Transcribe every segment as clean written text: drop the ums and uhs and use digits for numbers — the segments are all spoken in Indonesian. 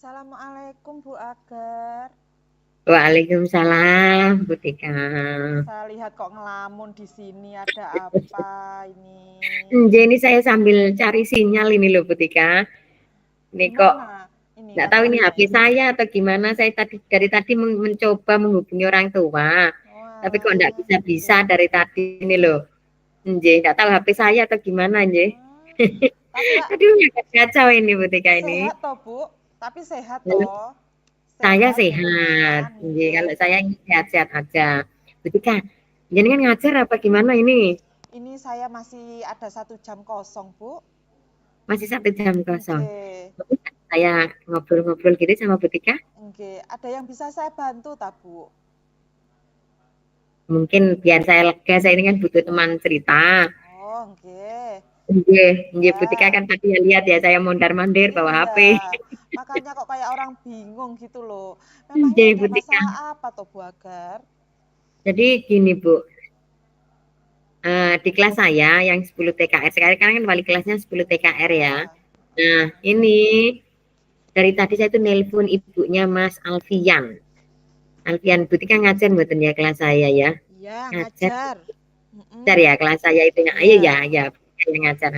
Assalamualaikum Bu Agar. Waalaikumsalam, Bu Tika. Saya lihat kok ngelamun di sini, ada apa ini? Ini saya sambil cari sinyal ini loh, Bu Tika. Ini kok Gimana ini nggak tahu ini HP kabarnya? saya atau gimana. Saya dari tadi mencoba menghubungi orang tua, tapi kok nggak Walah, bisa-bisa nggih. dari tadi ini loh. Nggak tahu HP saya atau gimana, nggih. Hmm, tapi Kak Aduh, agak kacau ini, Bu Tika ini. sehat toh Bu? Tapi sehat toh? Saya Sehat sehat, jenengan, Kalau nggih. saya sehat-sehat aja. Bu Tika, jadi kan ngajar apa gimana ini? Ini saya masih ada 1 jam kosong Bu. Masih 1 jam kosong. Nggih, Saya ngobrol-ngobrol gitu sama Bu Tika. nggih. Ada yang bisa saya bantu tak Bu? Mungkin biar saya lega, saya ini kan butuh teman cerita. Oh, nggih. Nggih, nggih Bu Tika Ya. kan tadi ya lihat ya saya mondar-mandir bawa Iya, HP. makanya kok kayak orang bingung gitu loh. Memangnya Nggih ada Bu Tika. masalah apa toh Bu Agar? Jadi gini Bu, di kelas saya yang 10 TKR, sekarang kan wali kelasnya 10 TKR ya. Ya, Nah, ini dari tadi saya tuh nelpon ibunya Mas Alfian. Alfian Bu Tika ngajar mboten ya kelas saya ya. iya Ngajar, ngajar. ngajar ya kelas saya itu ya. Ayo ya, Iya. ya yang ngajar.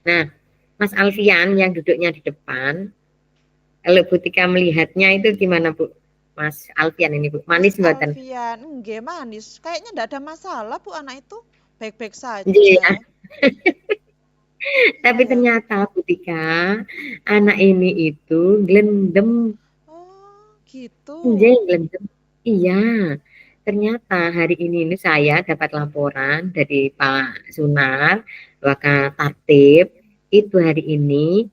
Nah, Mas Alfian yang duduknya di depan, kalau Bu Tika melihatnya itu gimana Bu? Mas Alfian ini Bu, Mas manis mboten? Alfian, enggak manis. Kayaknya enggak ada masalah Bu anak itu. Baik-baik saja. Iya. Tapi Iya. ternyata Bu Tika, anak ini itu glendem, Oh, gitu. glendem. Iya. Ternyata hari ini saya dapat laporan dari Pak Sunar, Wakatatip, itu hari ini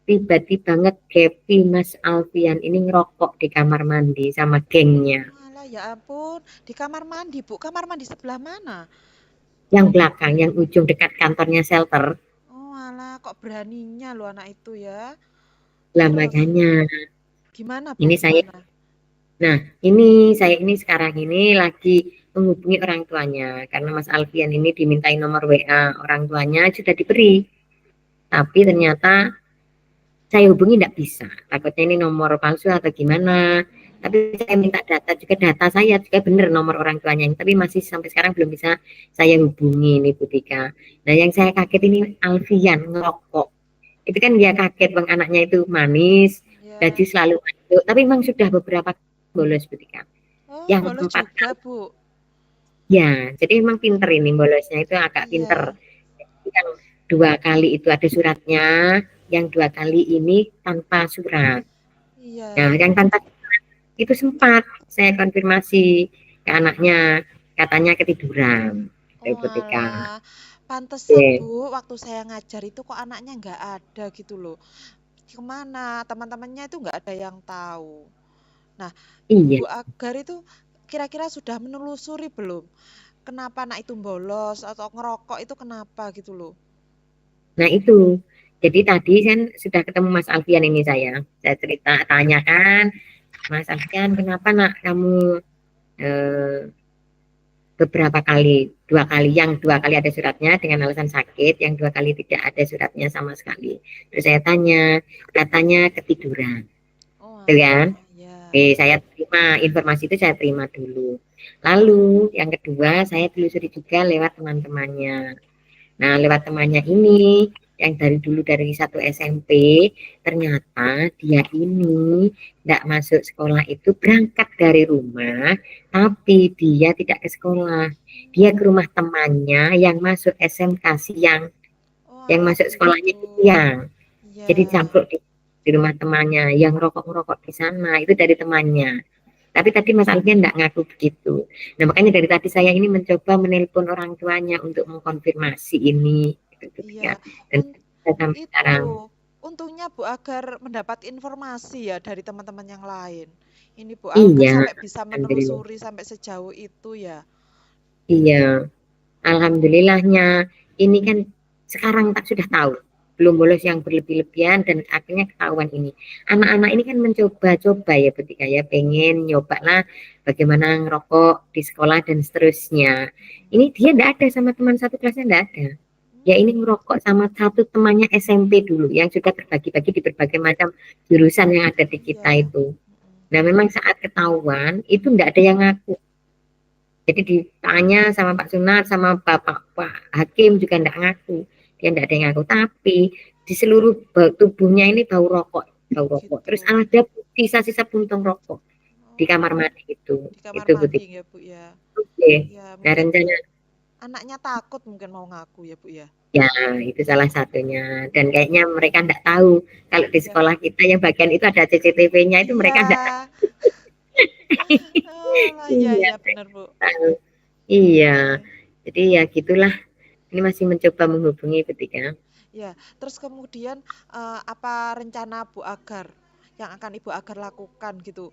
tiba-tiba ngegepi Mas Alfian ini ngerokok di kamar mandi sama gengnya. Malah ya ampun, di kamar mandi Bu. Kamar mandi sebelah mana? Yang belakang, yang ujung dekat kantornya shelter. Oh, alah kok beraninya loh anak itu ya. Lah Terus makanya, gimana Bu? ini saya, Gimana? nah ini sekarang ini lagi menghubungi orang tuanya. Karena Mas Alfian ini dimintai nomor WA, orang tuanya sudah diberi. Tapi ternyata saya hubungi tidak bisa. Takutnya ini nomor palsu atau gimana. Tapi saya minta data saya juga benar nomor orang tuanya. Tapi masih sampai sekarang belum bisa saya hubungi nih Bu Tika. Nah yang saya kaget ini Alfian ngerokok. Itu kan dia kaget bang anaknya itu manis, baju Ya. selalu aduk. Tapi memang sudah beberapa bolos Bu Tika. Oh, Yang bolos empat juga, Bu. ya, jadi memang pinter ini bolosnya itu agak pinter. Iya, Yang 2 kali itu ada suratnya, yang 2 kali ini tanpa surat. Nah, iya. yang tanpa itu sempat saya konfirmasi ke anaknya, katanya ketiduran. Oh, Ketika, alah. Pantesan, oke, Bu, waktu saya ngajar itu kok anaknya nggak ada gitu loh. Kemana? Teman-temannya itu nggak ada yang tahu. Nah, iya. Bu Agar itu kira-kira sudah menelusuri belum? Kenapa anak itu bolos atau ngerokok itu kenapa gitu loh? Nah itu, jadi tadi kan sudah ketemu Mas Alfian ini saya cerita tanyakan, Mas Alfian kenapa nak kamu eh, beberapa kali, 2 kali, yang 2 kali ada suratnya dengan alasan sakit, yang 2 kali tidak ada suratnya sama sekali. Terus saya tanya, katanya ketiduran, Oh, tuh kan? alah, ya. Oke, saya terima informasi itu saya terima dulu. Lalu yang kedua saya telusuri juga lewat teman-temannya. Nah, lewat temannya ini yang dari dulu dari satu SMP, ternyata dia ini tidak masuk sekolah itu berangkat dari rumah, tapi dia tidak ke sekolah. Dia ke rumah temannya yang masuk SMK siang, Oh, yang alah masuk sekolahnya gitu. itu siang. Jadi Ya. campur di rumah temannya, yang rokok-rokok di sana itu dari temannya. Tapi tadi Mas Alfian tidak ngaku begitu. Nah, makanya dari tadi saya ini mencoba menelpon orang tuanya untuk mengkonfirmasi ini. Gitu, Iya, ya. Dan un- sampai itu sekarang. untungnya Bu Agar mendapat informasi ya dari teman-teman yang lain. Ini Bu Agar Iya, sampai bisa alhamdulillah. menelusuri sampai sejauh itu ya. Iya, alhamdulillahnya. Ini kan sekarang tak sudah tahu. Belum bolos yang berlebih-lebihan dan akhirnya ketahuan ini. Anak-anak ini kan mencoba-coba ya ketika ya pengen nyoba lah bagaimana ngerokok di sekolah dan seterusnya. Ini dia tidak ada sama teman satu kelasnya tidak ada. Ya ini ngerokok sama satu temannya SMP dulu yang sudah terbagi-bagi di berbagai macam jurusan yang ada di kita Iya. itu. Mm-mm. Nah memang saat ketahuan itu enggak ada yang ngaku. Jadi ditanya sama Pak Sunar sama Pak Hakim juga enggak ngaku. Dia enggak ada yang ngaku. Tapi di seluruh tubuhnya ini bau rokok, bau Oh rokok. Terus gitu. ada sisa-sisa puntung rokok di kamar Oh, mandi itu. di kamar Itu mandi Butik. ya Bu ya. Oke. Ya Nah mungkin rencana anaknya takut mungkin mau ngaku ya Bu ya. ya itu salah satunya. Dan kayaknya mereka enggak tahu kalau di Iya. sekolah kita yang bagian itu ada CCTV-nya itu mereka Iya. enggak Oh, iya iya iya benar Bu. tahu. Iya. Oke. Jadi ya gitulah. Ini masih mencoba menghubungi ketika. Ya, terus kemudian apa rencana Bu Agar yang akan Ibu Agar lakukan gitu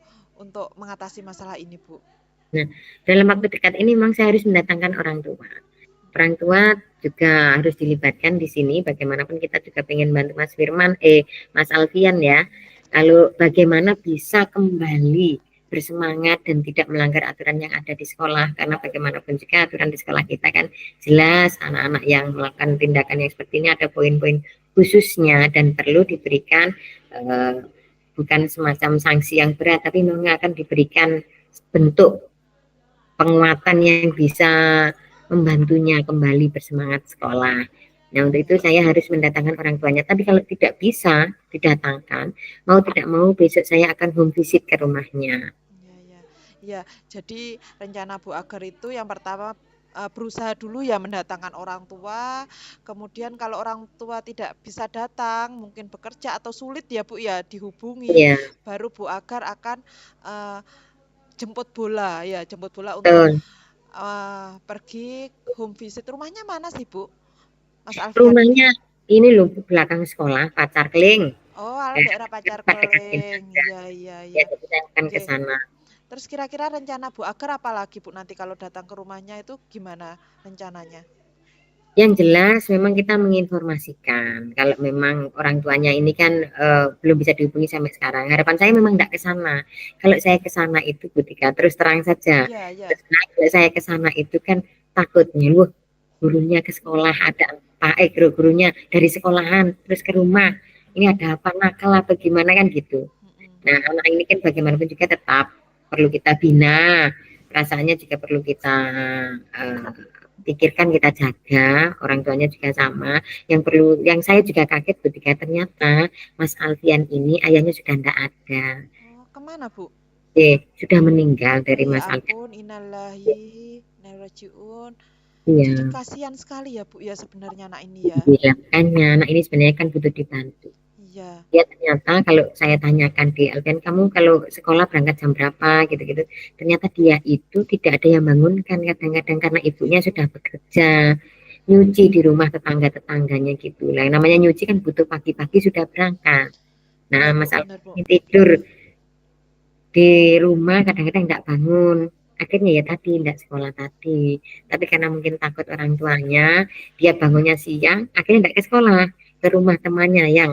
untuk mengatasi masalah ini, Bu? Nah, dalam waktu dekat ini memang saya harus mendatangkan orang tua. Orang tua juga harus dilibatkan di sini. Bagaimanapun kita juga pengen bantu Mas Firman, Mas Alfian ya. Lalu bagaimana bisa kembali bersemangat dan tidak melanggar aturan yang ada di sekolah. Karena bagaimanapun juga aturan di sekolah kita kan jelas anak-anak yang melakukan tindakan yang seperti ini ada poin-poin khususnya dan perlu diberikan bukan semacam sanksi yang berat, tapi memang akan diberikan bentuk penguatan yang bisa membantunya kembali bersemangat sekolah. Nah, untuk itu Ya, saya harus mendatangkan orang tuanya. Tapi kalau tidak bisa didatangkan, mau tidak mau besok saya akan home visit ke rumahnya. ya, ya. Ya, jadi rencana Bu Agar itu yang pertama berusaha dulu ya mendatangkan orang tua. Kemudian kalau orang tua tidak bisa datang, mungkin bekerja atau sulit ya Bu ya dihubungi, Iya, baru Bu Agar akan eh, jemput bola ya, jemput bola untuk betul. pergi home visit. Rumahnya mana sih, Bu? Mas Alfian ini? Rumahnya ini loh belakang sekolah, Pacar Kling. Oh, alah Ya, daerah Pacar dekat dekatin Keling. saja. Iya, iya, Ya, iya. jadi saya akan ke Oke. sana. Terus kira-kira rencana Bu Agar apa lagi, Bu? Nanti kalau datang ke rumahnya itu gimana rencananya? Yang jelas memang kita menginformasikan kalau memang orang tuanya ini kan belum bisa dihubungi sampai sekarang. Harapan saya memang tidak ke sana. Kalau saya ke sana itu Butika terus terang saja. Iya, iya. Terus terang, kalau saya ke sana itu kan takutnya loh gurunya ke sekolah ada apa gurunya dari sekolahan terus ke rumah. Ini ada apa nakal atau gimana kan gitu. Mm-mm. Nah, anak ini kan bagaimanapun juga tetap perlu kita bina, perasaannya juga perlu kita uh, pikirkan, kita jaga, orang tuanya juga sama. Yang perlu, yang saya juga kaget ketika ternyata Mas Alfian ini ayahnya sudah tidak ada. Oh, kemana, Bu? Sudah meninggal Oh dari ya Mas Alfian. ampun, innalillahi, inna. Jadi Iya, kasihan sekali ya, Bu, ya sebenarnya anak ini ya. iya, makanya anak ini sebenarnya kan butuh dibantu. Iya. Ya ternyata kalau saya tanyakan di Alfian kamu kalau sekolah berangkat jam berapa gitu-gitu ternyata dia itu tidak ada yang bangunkan kadang-kadang karena ibunya sudah bekerja nyuci di rumah tetangga-tetangganya gitu lah namanya nyuci kan butuh pagi-pagi sudah berangkat. Nah Benar, Bu, Mas benar, Bu. Alfian tidur di rumah kadang-kadang nggak bangun akhirnya ya tadi nggak sekolah tadi tapi karena mungkin takut orang tuanya dia bangunnya siang akhirnya nggak ke sekolah ke rumah temannya yang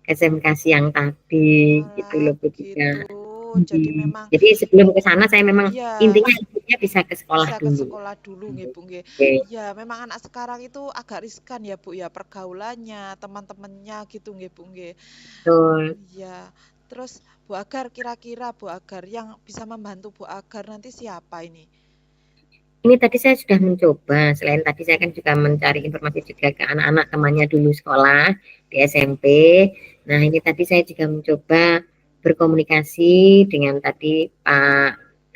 SMK siang tadi gitu Malah loh Bu Tika. begitu. Jadi memang Jadi sebelum ke sana saya memang iya, intinya ibunya bisa ke sekolah bisa ke dulu. sekolah dulu nggih, Bu, nggih. Oke, Iya, memang anak sekarang itu agak riskan ya, Bu, ya, pergaulannya, teman-temannya gitu nggih, Bu, nggih. betul. Iya. Terus Bu Agar kira-kira Bu Agar yang bisa membantu Bu Agar nanti siapa ini? Ini tadi saya sudah mencoba, selain tadi saya kan juga mencari informasi juga ke anak-anak temannya dulu sekolah di SMP. Nah ini tadi saya juga mencoba berkomunikasi dengan tadi Pak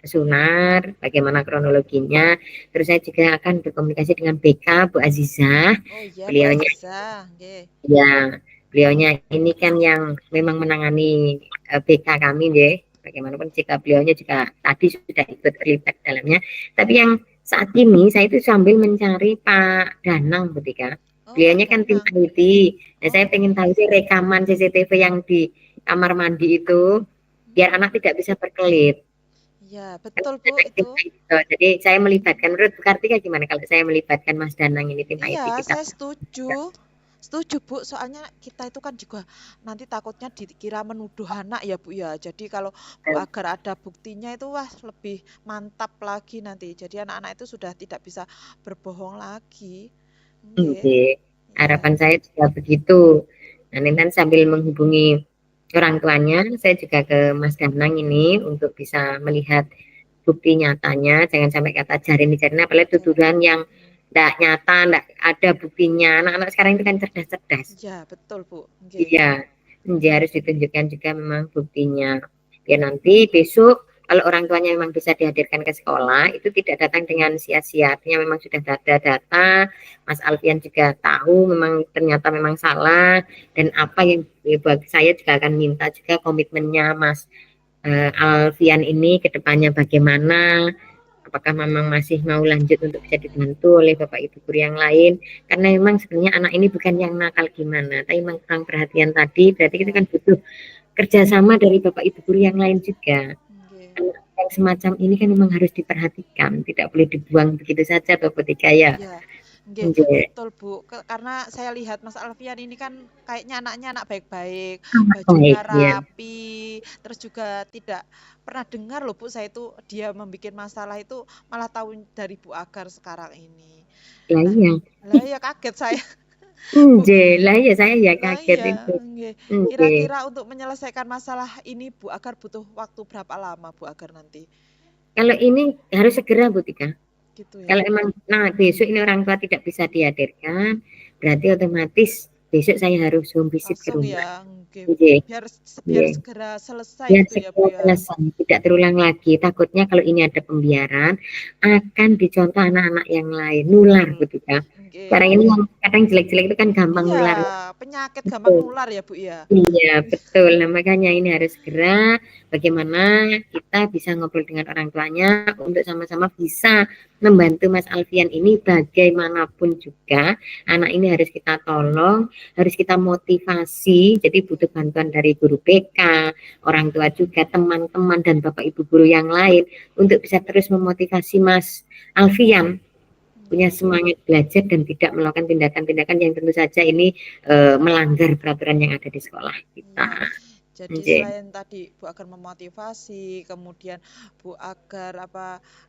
Sunar, bagaimana kronologinya. Terus saya juga akan berkomunikasi dengan BK, Bu Azizah. Oh iya, Bu Beliaunya Aziza, nggih. ya, beliaunya ini kan yang memang menangani BK kami deh. Bagaimanapun jika beliaunya juga tadi sudah ikut terlibat dalamnya. Tapi yang saat ini saya itu sambil mencari Pak Danang ketika Oh, Pak beliaunya kan tim Danang. IT. Nah, saya pengen tahu Oh. sih rekaman CCTV yang di kamar mandi itu biar Hmm. anak tidak bisa berkelit. Iya, Kan betul Bu anak tim itu. IT. Jadi saya melibatkan menurut Bu Kartika gimana kalau saya melibatkan Mas Danang ini tim IT Iya, kita. saya setuju. Setuju, Bu. Soalnya kita itu kan juga nanti takutnya dikira menuduh anak ya, Bu ya. Jadi kalau Bu Agar ada buktinya itu wah lebih mantap lagi nanti. Jadi anak-anak itu sudah tidak bisa berbohong lagi. Nggih. Oke. Ya. Harapan saya juga begitu. Nah, ini kan sambil menghubungi orang tuanya, saya juga ke Mas Danang ini untuk bisa melihat bukti nyatanya. Jangan sampai kata jarin-jarin, apalagi Ya. tuduhan yang tidak nyata, tidak ada buktinya. Anak-anak sekarang itu kan cerdas-cerdas. Ya, betul, Bu. Nggih. Iya, dia harus ditunjukkan juga memang buktinya. Biar nanti besok kalau orang tuanya memang bisa dihadirkan ke sekolah, itu tidak datang dengan sia-sia. Artinya memang sudah ada data, Mas Alfian juga tahu memang ternyata memang salah, dan apa yang bagi saya juga akan minta juga komitmennya Mas Alfian ini ke depannya bagaimana, apakah memang masih mau lanjut untuk bisa dibantu oleh Bapak Ibu guru yang lain, karena memang sebenarnya anak ini bukan yang nakal gimana, tapi memang kurang perhatian tadi, berarti kita Ya. kan butuh kerjasama dari Bapak Ibu guru yang lain juga. Nggih. Anak yang semacam ini kan memang harus diperhatikan, tidak boleh dibuang begitu saja Bapak Tika ya. Ya. Nggih, Nggih. betul, Bu. Karena saya lihat Mas Alfian ini kan kayaknya anaknya anak baik-baik, Anak baik bajunya ya. rapi, terus juga tidak pernah dengar loh, Bu, saya itu dia membuat masalah itu malah tahu dari Bu Agar sekarang ini. Lah Nah, iya. lah ya kaget saya, Bu. Nggih, lah iya saya ya Lah kaget iya, itu. nggih. Nggih. Kira-kira untuk menyelesaikan masalah ini Bu Agar butuh waktu berapa lama Bu Agar nanti? Kalau ini harus segera Bu Tika. Gitu ya. Kalau emang, nah besok ini orang tua tidak bisa dihadirkan, berarti otomatis besok saya harus home visit ke Langsung rumah. ya, nggih. Oke, Biar biar iya. segera selesai Ya gitu ya, Bu segera ya. selesai, tidak terulang lagi. Takutnya kalau ini ada pembiaran, akan dicontoh anak-anak yang lain, nular Betul. begitu ya. Sekarang Nggih. ini yang kadang jelek-jelek itu kan gampang Iya, nular. penyakit gampang Betul. nular ya, Bu ya. Iya, betul. Nah, makanya ini harus segera bagaimana kita bisa ngobrol dengan orang tuanya untuk sama-sama bisa membantu Mas Alfian ini bagaimanapun juga. Anak ini harus kita tolong, harus kita motivasi. Jadi butuh bantuan dari guru BK, orang tua juga, teman-teman dan Bapak Ibu guru yang lain untuk bisa terus memotivasi Mas Alfian punya Nggih. semangat belajar dan tidak melakukan tindakan-tindakan yang tentu saja ini melanggar peraturan yang ada di sekolah kita. Iya. Jadi Oke. selain tadi Bu Agar memotivasi, kemudian Bu Agar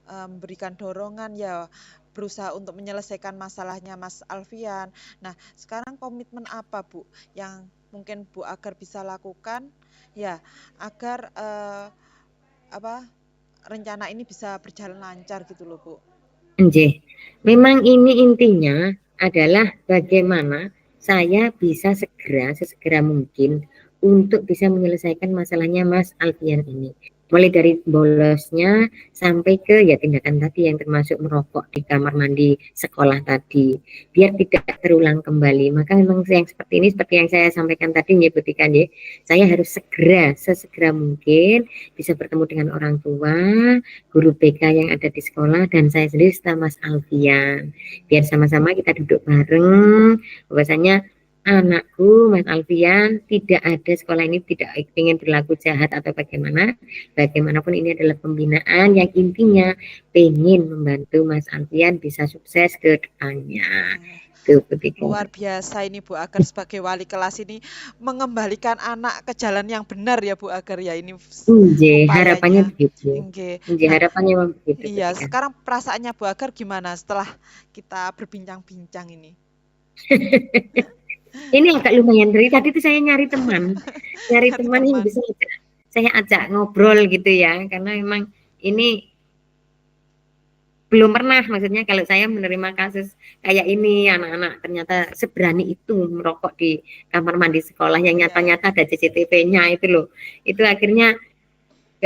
memberikan dorongan ya berusaha untuk menyelesaikan masalahnya Mas Alfian. Nah, sekarang komitmen apa Bu yang mungkin Bu Agar bisa lakukan ya agar apa rencana ini bisa berjalan lancar gitu loh Bu. Nggih. Memang ini intinya adalah bagaimana saya bisa sesegera mungkin untuk bisa menyelesaikan masalahnya Mas Alfian ini. Mulai dari bolosnya sampai ke ya tindakan tadi yang termasuk merokok di kamar mandi sekolah tadi. Biar tidak terulang kembali. Maka memang yang seperti ini seperti yang saya sampaikan tadi nyebutikan ya, saya harus segera sesegera mungkin bisa bertemu dengan orang tua, guru BK yang ada di sekolah dan saya sendiri serta Mas Alfian. Biar sama-sama kita duduk bareng, bahwasanya anakku Mas Alfian tidak ada sekolah ini tidak ingin berlaku jahat atau bagaimana. Bagaimanapun ini adalah pembinaan yang intinya pengen membantu Mas Alfian bisa sukses ke depannya. Luar biasa ini Bu Agar sebagai wali kelas ini mengembalikan anak ke jalan yang benar ya Bu Agar ya ini Harapannya upayanya. begitu. Nggih. Nah, Harapannya memang begitu. iya, sekarang perasaannya Bu Agar gimana setelah kita berbincang-bincang ini? Ini agak lumayan dari tadi tuh saya nyari teman yang bisa saya ajak ngobrol gitu ya, karena memang ini belum pernah, maksudnya kalau saya menerima kasus kayak ini, anak-anak ternyata seberani itu merokok di kamar mandi sekolah yang nyata-nyata ada CCTV-nya itu loh. Itu akhirnya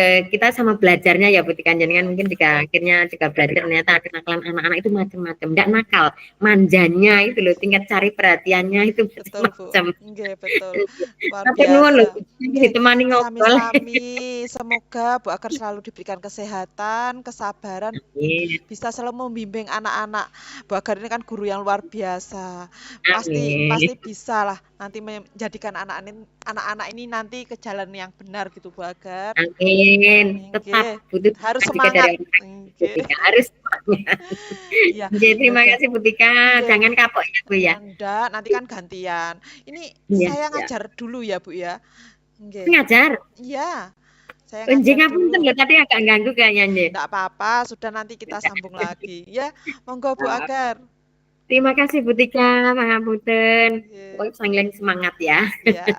kita sama belajarnya ya Bu Tika, kan mungkin juga akhirnya juga belajar ternyata kenakalan anak-anak itu macam-macam, enggak nakal, manjanya itu loh, tingkat cari perhatiannya itu Betul Bu, macam-macam. nggih betul, luar Sampai nuwun loh, biasa. Nggih, ditemani ngobrol. sami-sami. Semoga Bu Agar selalu diberikan kesehatan, kesabaran, Amin. bisa selalu membimbing anak-anak. Bu Agar ini kan guru yang luar biasa. Pasti Amin. bisa lah nanti menjadikan anak-anak ini nanti ke jalan yang benar gitu Bu Agar. Amin. Nggih, Tetap butuh harus juga dari semangat. orang Nggih. Butika, harus semangat. Iya, Terima yaudah. kasih Butika, Nggih. jangan kapok ya Bu ya. Enggak, nanti kan gantian. Ini Iya, saya ya. ngajar dulu ya Bu ya. Nggih. Ngajar. Iya, saya Njing ngajar ngapunten dulu. lho tadi agak ganggu kayaknya nggih. Enggak apa-apa, sudah nanti kita sambung lagi. Ya, monggo Bu Agar. Terima kasih Bu Tika, pangapunten. Nggih. Pokoknya panggilan semangat ya. Ya.